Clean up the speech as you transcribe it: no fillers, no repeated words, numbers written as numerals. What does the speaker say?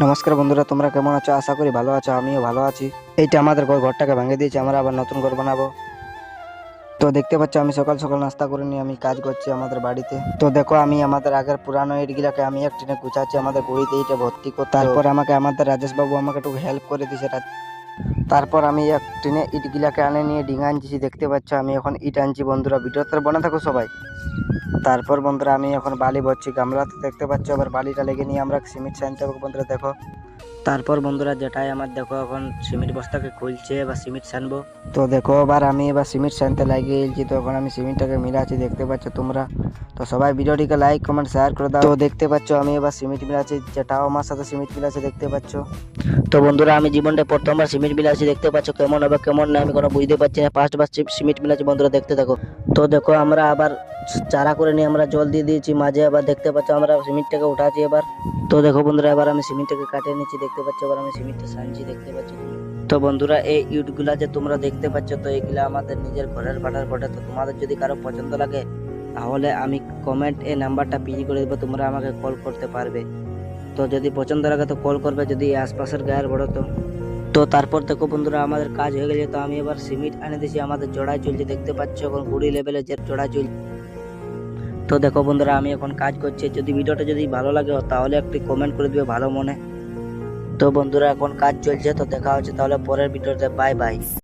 নমস্কার বন্ধুরা, তোমরা কেমন আছো? আশা করি ভালো আছো। আমিও ভালো আছি। এইটা আমাদের ঘরটাকে ভেঙে দিয়েছে, আমরা আবার নতুন ঘর বানাবো। তো দেখতে পাচ্ছ আমি সকাল সকাল নাস্তা করে নিয়ে আমি কাজ করছি আমাদের বাড়িতে। তো দেখো আমি আমাদের আগের পুরানো ইটগুলাকে আমি এক টিনে গুছাচ্ছি আমাদের গুঁড়িতে ইটে ভর্তি করতে। তারপর আমাদের রাজেশ বাবু আমাকে একটু হেল্প করে দিয়েছে। তারপর আমি এক টিনে ইটগুলাকে আনে নিয়ে ডিঙা আনছি। দেখতে পাচ্ছ আমি এখন ইট আনছি বন্ধুরা, ভিডিওতে বনে থাকো সবাই। তারপর বন্ধুরা আমি এখন বালি ভরছি গামলাতে। দেখতে পাচ্ছ আবার বালিটা লেগে নিয়ে আমরা সিমেন্ট আনতে হবে বন্ধুরা, দেখো। তারপর বন্ধুরা যেটাই আমার দেখো এখন সিমেন্ট বস্তাকে খুলছে বা সিমেন্ট সানবো। তো দেখো আমি এবার সিমেন্ট সানতে লাগিয়ে গেছি। তো এখন আমি সিমেন্টটাকে মিলাচ্ছি, দেখতে পাচ্ছ তোমরা। তো সবাই ভিডিওটিকে লাইক কমেন্ট শেয়ার করে দাও। তো দেখতে পাচ্ছ আমি এবার সিমেন্ট মিলাচ্ছি, যেটাও আমার সাথে সিমেন্ট মিলাচ্ছে দেখতে পাচ্ছ। তো বন্ধুরা আমি জীবনটা প্রথমবার সিমেন্ট মিলাচ্ছি, দেখতে পাচ্ছ কেমন হবে কেমন না আমি কোনো বুঝতে পারছি না। ফার্স্টবার সিমেন্ট মিলাচ্ছি বন্ধুরা, দেখতে থাকো। তো দেখো আমরা আবার চারা করে নিয়ে আমরা জল দিয়ে দিয়েছি মাঝে। আবার দেখতে পাচ্ছ আমরা সিমেন্টটাকে উঠাচ্ছি এবার। তো দেখো বন্ধুরা এবার আমি সিমেন্টটাকে কাটিয়ে নিচ্ছি, দেখতে পাচ্ছ। এবার আমি সিমেন্টটা সানছি, দেখতে পাচ্ছ তুমি। তো বন্ধুরা এই ইটগুলা যে তোমরা দেখতে পাচ্ছ, তো এগুলা আমাদের নিজের ঘরের ভাড়ার বটে। তো তোমাদের যদি কারো পছন্দ লাগে তাহলে আমি কমেন্ট এই নাম্বারটা পিন করে দেবো, তোমরা আমাকে কল করতে পারবে। তো যদি পছন্দ লাগে তো কল করবে, যদি আশপাশের গায়ের বড়। তো তারপর দেখো বন্ধুরা আমাদের কাজ হয়ে গেছে। তো আমি এবার সিমেন্ট এনে দিয়েছি, আমাদের জোড়ায় চলছে, দেখতে পাচ্ছ এখন 20 লেভেলে যে জোড়ায় চলছে। তো দেখো বন্ধুরা আমি এখন কাজ করছি। যদি ভিডিওটা যদি ভালো লাগে তাহলে একটি কমেন্ট করে দিবে ভালো মনে। তো বন্ধুরা এখন কাজ চলছে, তো দেখা হচ্ছে তাহলে পরের ভিডিওতে। Bye bye.